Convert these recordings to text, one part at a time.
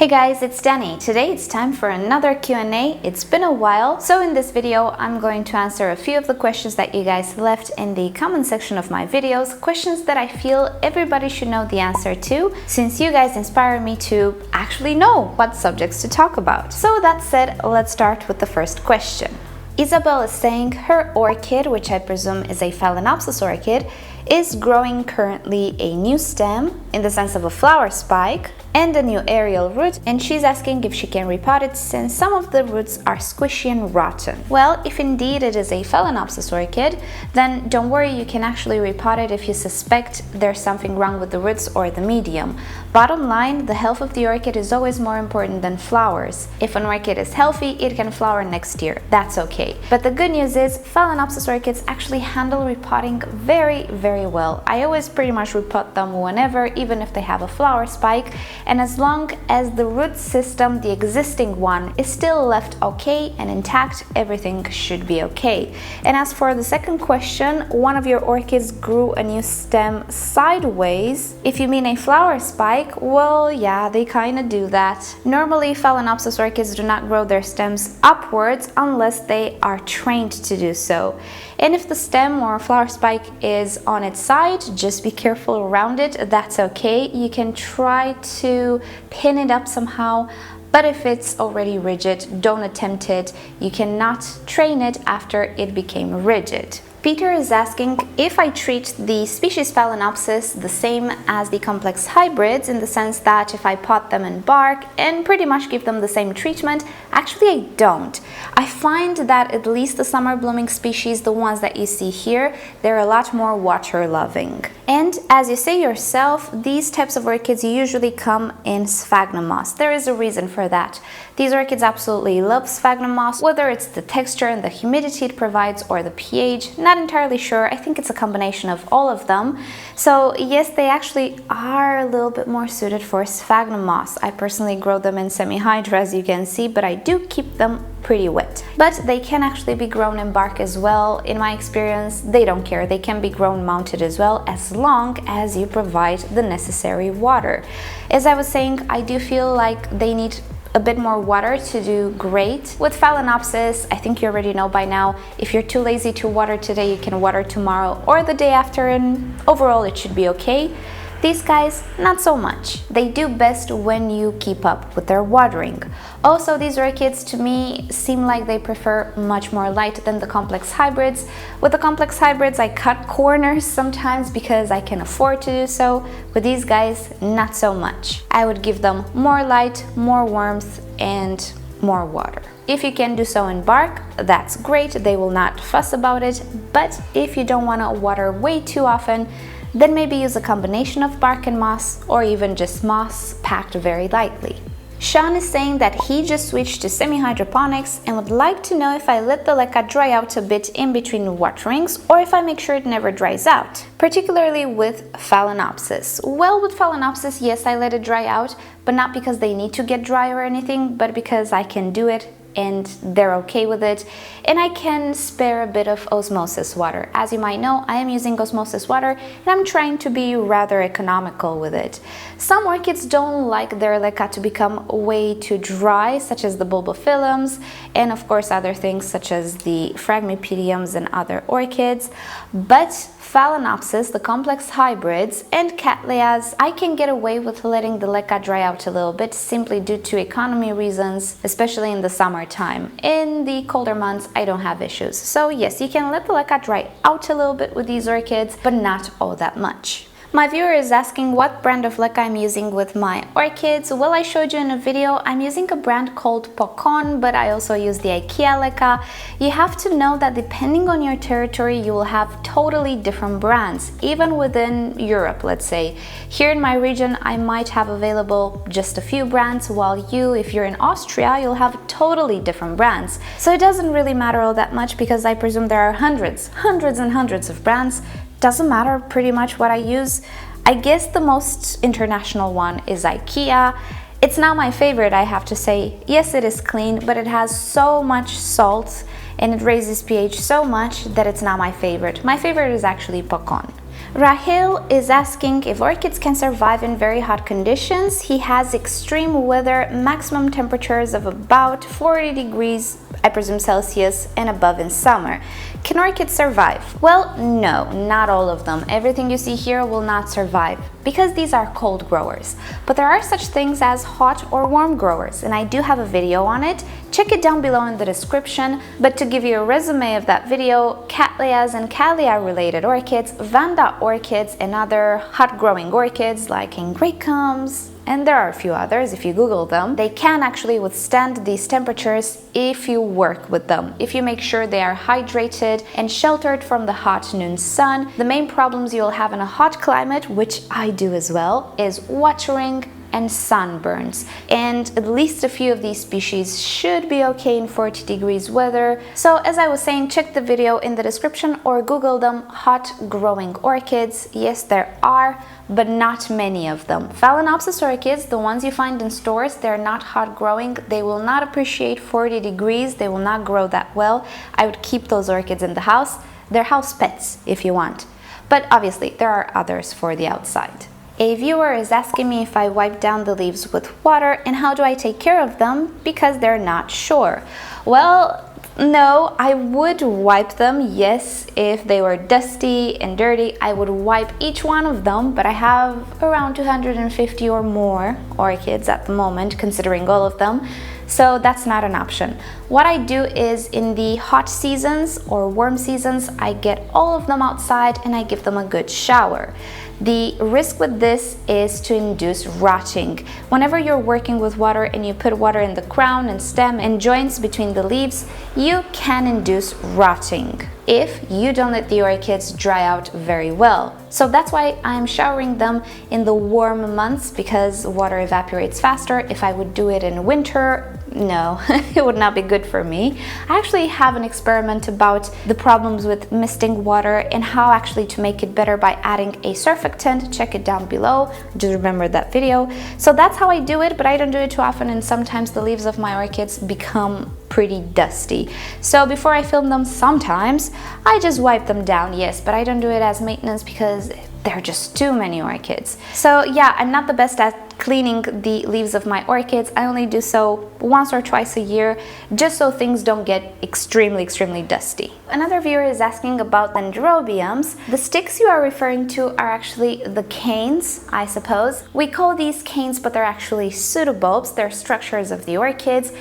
Hey guys, it's Dani. Today it's time for another Q&A. It's been a while, so in this video I'm going to answer a few of the questions that you guys left in the comment section of my videos, questions that I feel everybody should know the answer to, since you guys inspire me to actually know what subjects to talk about. So with that said, let's start with the first question. Isabel is saying her orchid, which I presume is a Phalaenopsis orchid, is growing currently a new stem in the sense of a flower spike and a new aerial root, and she's asking if she can repot it since some of the roots are squishy and rotten. Well, if indeed it is a Phalaenopsis orchid, then don't worry, you can actually repot it if you suspect there's something wrong with the roots or the medium. Bottom line, the health of the orchid is always more important than flowers. If an orchid is healthy, it can flower next year. That's okay. But the good news is Phalaenopsis orchids actually handle repotting very well. I always pretty much repot them whenever, even if they have a flower spike, and as long as the root system, the existing one, is still left okay and intact, everything should be okay. And as for the second question, one of your orchids grew a new stem sideways. If you mean a flower spike, well, yeah, they kind of do that. Normally, Phalaenopsis orchids do not grow their stems upwards unless they are trained to do so. And if the stem or flower spike is on its side, just be careful around it. That's okay. You can try to pin it up somehow, but if it's already rigid, don't attempt it. You cannot train it after it became rigid. Peter is asking if I treat the species Phalaenopsis the same as the complex hybrids, in the sense that if I pot them in bark and pretty much give them the same treatment. Actually, I don't. I find that at least the summer blooming species, the ones that you see here, they're a lot more water loving. And as you say yourself, these types of orchids usually come in sphagnum moss. There is a reason for that. These orchids absolutely love sphagnum moss, whether it's the texture and the humidity it provides or the pH. Not entirely sure. I think it's a combination of all of them. So yes, they actually are a little bit more suited for sphagnum moss. I personally grow them in semi-hydra, as you can see, but I do keep them pretty wet. But they can actually be grown in bark as well. In my experience, they don't care. They can be grown mounted as well, as long as you provide the necessary water. As I was saying, I do feel like they need a bit more water to do great. With Phalaenopsis, I think you already know by now, if you're too lazy to water today, you can water tomorrow or the day after, and overall it should be okay. These guys, not so much. They do best when you keep up with their watering. Also, these orchids to me seem like they prefer much more light than the complex hybrids. With the complex hybrids, I cut corners sometimes because I can afford to do so. With these guys, not so much. I would give them more light, more warmth, and more water. If you can do so in bark, that's great. They will not fuss about it. But if you don't want to water way too often, then maybe use a combination of bark and moss, or even just moss packed very lightly. Sean is saying that he just switched to semi-hydroponics and would like to know if I let the leca dry out a bit in between waterings, or if I make sure it never dries out, particularly with Phalaenopsis. Well, with Phalaenopsis, yes, I let it dry out, but not because they need to get dry or anything, but because I can do it and they're okay with it, and I can spare a bit of osmosis water. As you might know, I am using osmosis water and I'm trying to be rather economical with it. Some orchids don't like their leca to become way too dry, such as the bulbophyllums, and of course other things such as the phragmipediums and other orchids. But Phalaenopsis, the complex hybrids, and Cattleyas, I can get away with letting the leca dry out a little bit, simply due to economy reasons, especially in the summertime. In the colder months, I don't have issues. So yes, you can let the leca dry out a little bit with these orchids, but not all that much. My viewer is asking what brand of leca I'm using with my orchids. Well, I showed you in a video, I'm using a brand called Pocon, but I also use the IKEA leca. You have to know that depending on your territory, you will have totally different brands, even within Europe, let's say. Here in my region, I might have available just a few brands, while you, if you're in Austria, you'll have totally different brands. So it doesn't really matter all that much, because I presume there are hundreds and hundreds of brands. Doesn't matter pretty much what I use. I guess the most international one is IKEA. It's not my favorite, I have to say. Yes, it is clean, but it has so much salt and it raises pH so much that it's not my favorite. My favorite is actually Pocon. Rahil is asking if orchids can survive in very hot conditions. He has extreme weather, maximum temperatures of about 40 degrees, I presume Celsius, and above in summer. Can orchids survive? Well, no, not all of them. Everything you see here will not survive because these are cold growers. But there are such things as hot or warm growers, and I do have a video on it. Check it down below in the description. But to give you a resume of that video, Cattleyas and Cattleya related orchids, Vanda orchids, and other hot growing orchids like Ingracums, and there are a few others if you Google them, they can actually withstand these temperatures if you work with them, if you make sure they are hydrated and sheltered from the hot noon sun. The main problems you'll have in a hot climate, which I do as well, is watering and sunburns, and at least a few of these species should be okay in 40 degrees weather. So as I was saying, check the video in the description or Google them, hot growing orchids. Yes, there are, but not many of them. Phalaenopsis orchids, the ones you find in stores, they're not hot growing. They will not appreciate 40 degrees. They will not grow that well. I would keep those orchids in the house. They're house pets if you want. But obviously there are others for the outside. A viewer is asking me if I wipe down the leaves with water and how do I take care of them because they're not sure. Well, no, I would wipe them, yes, if they were dusty and dirty, I would wipe each one of them, but I have around 250 or more orchids at the moment, considering all of them, so that's not an option. What I do is in the hot seasons or warm seasons, I get all of them outside and I give them a good shower. The risk with this is to induce rotting. Whenever you're working with water and you put water in the crown and stem and joints between the leaves, you can induce rotting if you don't let the orchids dry out very well. So that's why I'm showering them in the warm months, because water evaporates faster. If I would do it in winter, no, it would not be good for me. I actually have an experiment about the problems with misting water and how actually to make it better by adding a surfactant. Check it down below, just remember that video. So that's how I do it, but I don't do it too often, and sometimes the leaves of my orchids become pretty dusty. So before I film them, sometimes I just wipe them down, yes, but I don't do it as maintenance because there are just too many orchids. So yeah, I'm not the best at cleaning the leaves of my orchids. I only do so once or twice a year, just so things don't get extremely dusty. Another viewer is asking about dendrobiums. The sticks you are referring to are actually the canes, I suppose. We call these canes, but they're actually pseudobulbs. They're structures of the orchids,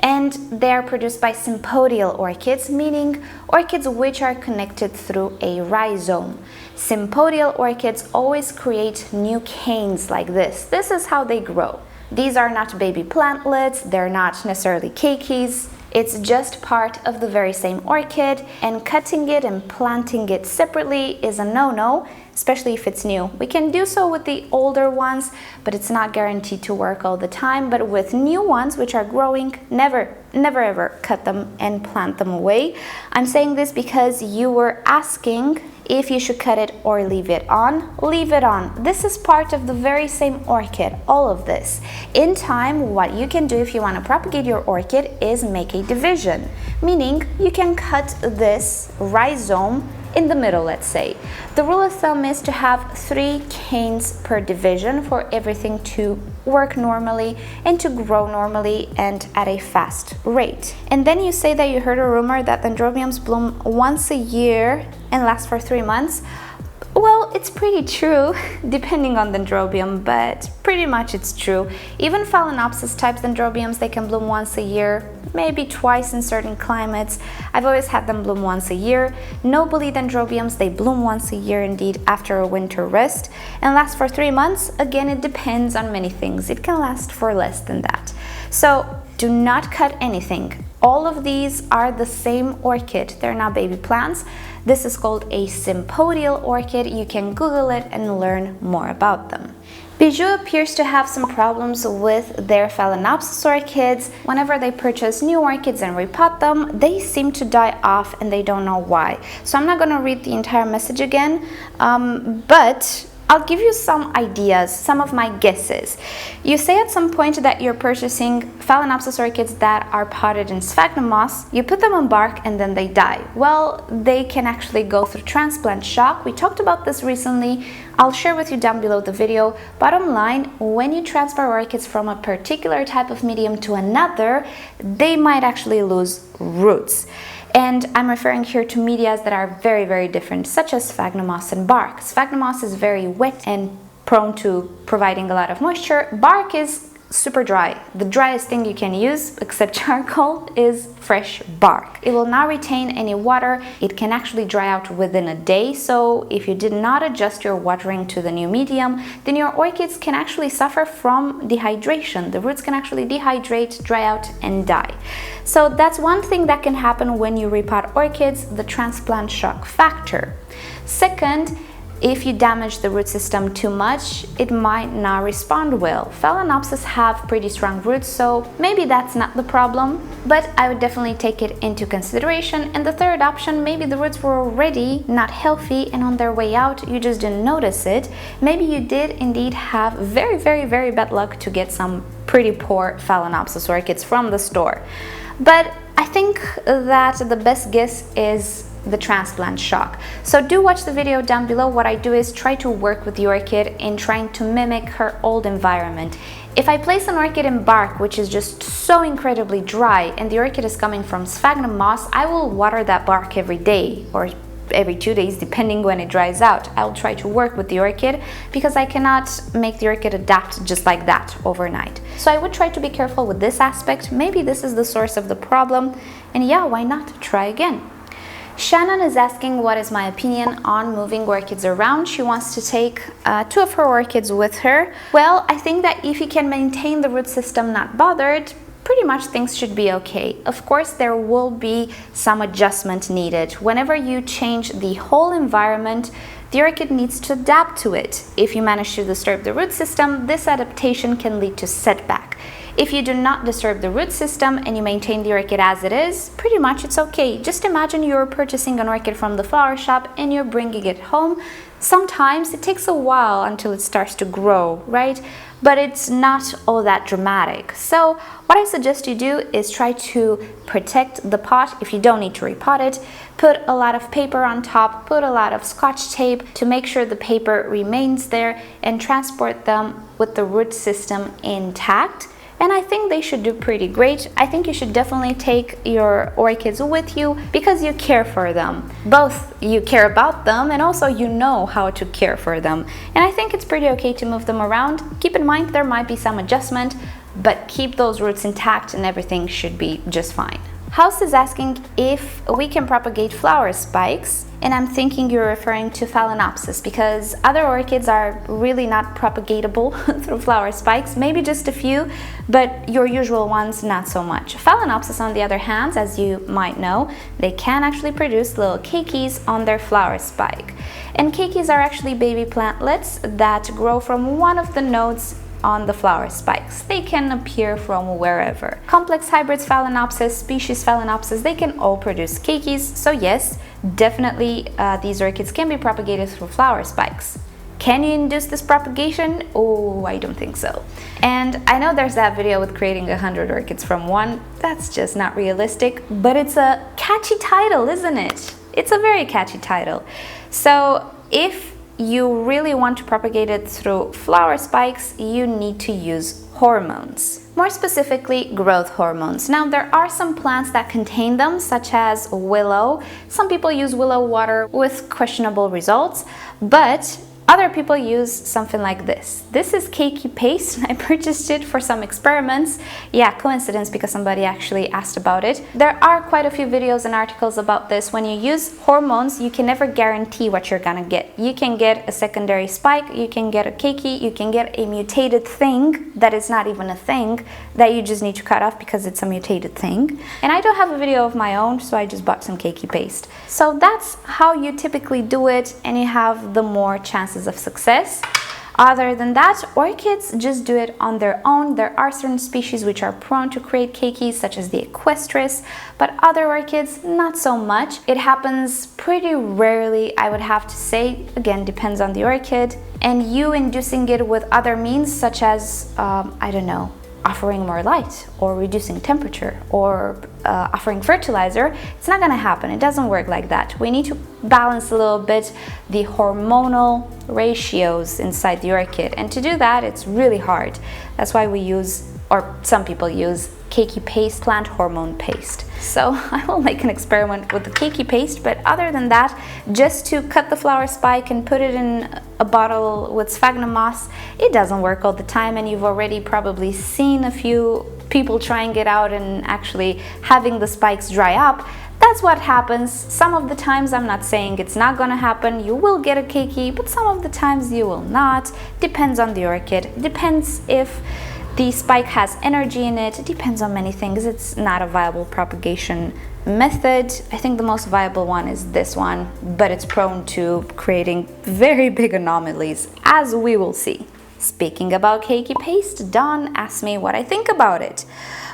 and they are produced by sympodial orchids, meaning orchids which are connected through a rhizome. Sympodial orchids always create new canes like this. This is how they grow. These are not baby plantlets, they're not necessarily keikis. It's just part of the very same orchid, and cutting it and planting it separately is a no-no, especially if it's new. We can do so with the older ones, but it's not guaranteed to work all the time. But with new ones which are growing, never ever cut them and plant them away. I'm saying this because you were asking if you should cut it or leave it on. Leave it on. This is part of the very same orchid, all of this. In time, what you can do if you want to propagate your orchid is make a division, meaning you can cut this rhizome in the middle, let's say. The rule of thumb is to have 3 canes per division for everything to work normally and to grow normally and at a fast rate. And then you say that you heard a rumor that dendrobiums bloom once a year and last for 3 months. Well, it's pretty true, depending on dendrobium, but pretty much it's true. Even Phalaenopsis type dendrobiums, they can bloom once a year, maybe twice in certain climates. I've always had them bloom once a year. Nobile dendrobiums, they bloom once a year indeed after a winter rest and last for 3 months. Again, it depends on many things. It can last for less than that. So do not cut anything. All of these are the same orchid. They're not baby plants. This is called a sympodial orchid. You can Google it and learn more about them. Bijou appears to have some problems with their Phalaenopsis orchids. Whenever they purchase new orchids and repot them, they seem to die off and they don't know why. So I'm not going to read the entire message again, but I'll give you some ideas, some of my guesses. You say at some point that you're purchasing Phalaenopsis orchids that are potted in sphagnum moss. You put them on bark and then they die. Well, they can actually go through transplant shock. We talked about this recently. I'll share with you down below the video. Bottom line, when you transfer orchids from a particular type of medium to another, they might actually lose roots. And I'm referring here to medias that are very, very different, such as sphagnum moss and bark. Sphagnum moss is very wet and prone to providing a lot of moisture. Bark is super dry. The driest thing you can use, except charcoal, is fresh bark. It will not retain any water. It can actually dry out within a day. So if you did not adjust your watering to the new medium, then your orchids can actually suffer from dehydration. The roots can actually dehydrate, dry out, and die. So that's one thing that can happen when you repot orchids, the transplant shock factor. Second, if you damage the root system too much, it might not respond well. Phalaenopsis have pretty strong roots, so maybe that's not the problem, but I would definitely take it into consideration. And the third option, maybe the roots were already not healthy and on their way out, you just didn't notice it. Maybe you did indeed have very, very, very bad luck to get some pretty poor Phalaenopsis orchids from the store. But I think that the best guess is the transplant shock. So do watch the video down below. What I do is try to work with the orchid in trying to mimic her old environment. If I place an orchid in bark, which is just so incredibly dry, and the orchid is coming from sphagnum moss, I will water that bark every day or every 2 days, depending when it dries out. I'll try to work with the orchid because I cannot make the orchid adapt just like that overnight. So I would try to be careful with this aspect. Maybe this is the source of the problem, and yeah, why not try again? Shannon is asking what is my opinion on moving orchids around. She wants to take 2 of her orchids with her. Well, I think that if you can maintain the root system not bothered, pretty much things should be okay. Of course, there will be some adjustment needed. Whenever you change the whole environment, the orchid needs to adapt to it. If you manage to disturb the root system, this adaptation can lead to setback. If you do not disturb the root system and you maintain the orchid as it is, pretty much it's okay. Just imagine you're purchasing an orchid from the flower shop and you're bringing it home. Sometimes it takes a while until it starts to grow, right? But it's not all that dramatic. So what I suggest you do is try to protect the pot. If you don't need to repot it, put a lot of paper on top, put a lot of scotch tape to make sure the paper remains there, and transport them with the root system intact. And I think they should do pretty great. I think you should definitely take your orchids with you because you care for them. Both you care about them and also you know how to care for them. And I think it's pretty okay to move them around. Keep in mind there might be some adjustment, but keep those roots intact and everything should be just fine. House is asking if we can propagate flower spikes, and I'm thinking you're referring to Phalaenopsis because other orchids are really not propagatable through flower spikes, maybe just a few, but your usual ones not so much. Phalaenopsis, on the other hand, as you might know, they can actually produce little keikis on their flower spike. And keikis are actually baby plantlets that grow from one of the nodes on the flower spikes. They can appear from wherever. Complex hybrids Phalaenopsis, species Phalaenopsis, they can all produce keikis. So yes, definitely these orchids can be propagated through flower spikes. Can you induce this propagation? Oh, I don't think so. And I know there's that video with creating 100 orchids from one. That's just not realistic, but it's a catchy title, isn't it? It's a very catchy title. So if you really want to propagate it through flower spikes, you need to use hormones. More specifically, growth hormones. Now, there are some plants that contain them, such as willow. Some people use willow water with questionable results, but other people use something like this. This is Keiki Paste. I purchased it for some experiments. Yeah, coincidence because somebody actually asked about it. There are quite a few videos and articles about this. When you use hormones, you can never guarantee what you're gonna get. You can get a secondary spike, you can get a keiki, you can get a mutated thing that is not even a thing that you just need to cut off because it's a mutated thing. And I don't have a video of my own, so I just bought some Keiki Paste. So that's how you typically do it, and you have the more chances of success. Other than that, orchids just do it on their own. There are certain species which are prone to create keikis, such as the equestris, but other orchids, not so much. It happens pretty rarely, I would have to say. Again, depends on the orchid. And you inducing it with other means, such as, I don't know, offering more light or reducing temperature or offering fertilizer, it's not going to happen. It doesn't work like that. We need to balance a little bit the hormonal ratios inside the orchid, and to do that it's really hard. That's why we use, or some people use, Keiki Paste, plant hormone paste. So I will make an experiment with the Keiki Paste, but other than that, just to cut the flower spike and put it in a bottle with sphagnum moss, it doesn't work all the time, and you've already probably seen a few people trying it out and actually having the spikes dry up. That's what happens. Some of the times, I'm not saying it's not gonna happen, you will get a keiki, but some of the times you will not. Depends on the orchid, depends if the spike has energy in it, depends on many things. It's not a viable propagation method. I think the most viable one is this one, but it's prone to creating very big anomalies, as we will see. Speaking about Keiki Paste, Dawn asked me what I think about it.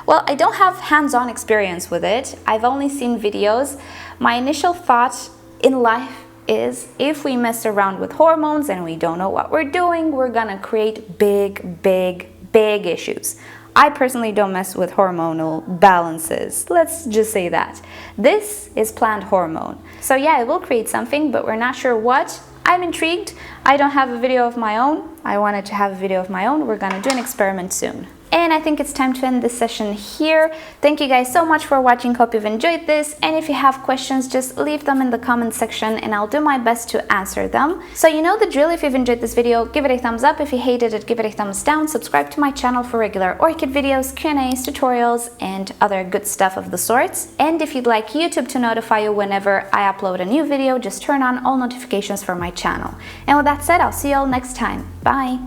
Well, I don't have hands-on experience with it. I've only seen videos. My initial thought in life is, if we mess around with hormones and we don't know what we're doing, we're gonna create big issues. I personally don't mess with hormonal balances. Let's just say that. This is plant hormone. So yeah, it will create something, but we're not sure what. I'm intrigued. I don't have a video of my own. I wanted to have a video of my own. We're gonna do an experiment soon. And I think it's time to end this session here. Thank you guys so much for watching. Hope you've enjoyed this. And if you have questions, just leave them in the comment section and I'll do my best to answer them. So you know the drill. If you've enjoyed this video, give it a thumbs up. If you hated it, give it a thumbs down. Subscribe to my channel for regular orchid videos, Q&As, tutorials, and other good stuff of the sorts. And if you'd like YouTube to notify you whenever I upload a new video, just turn on all notifications for my channel. And with that said, I'll see you all next time. Bye!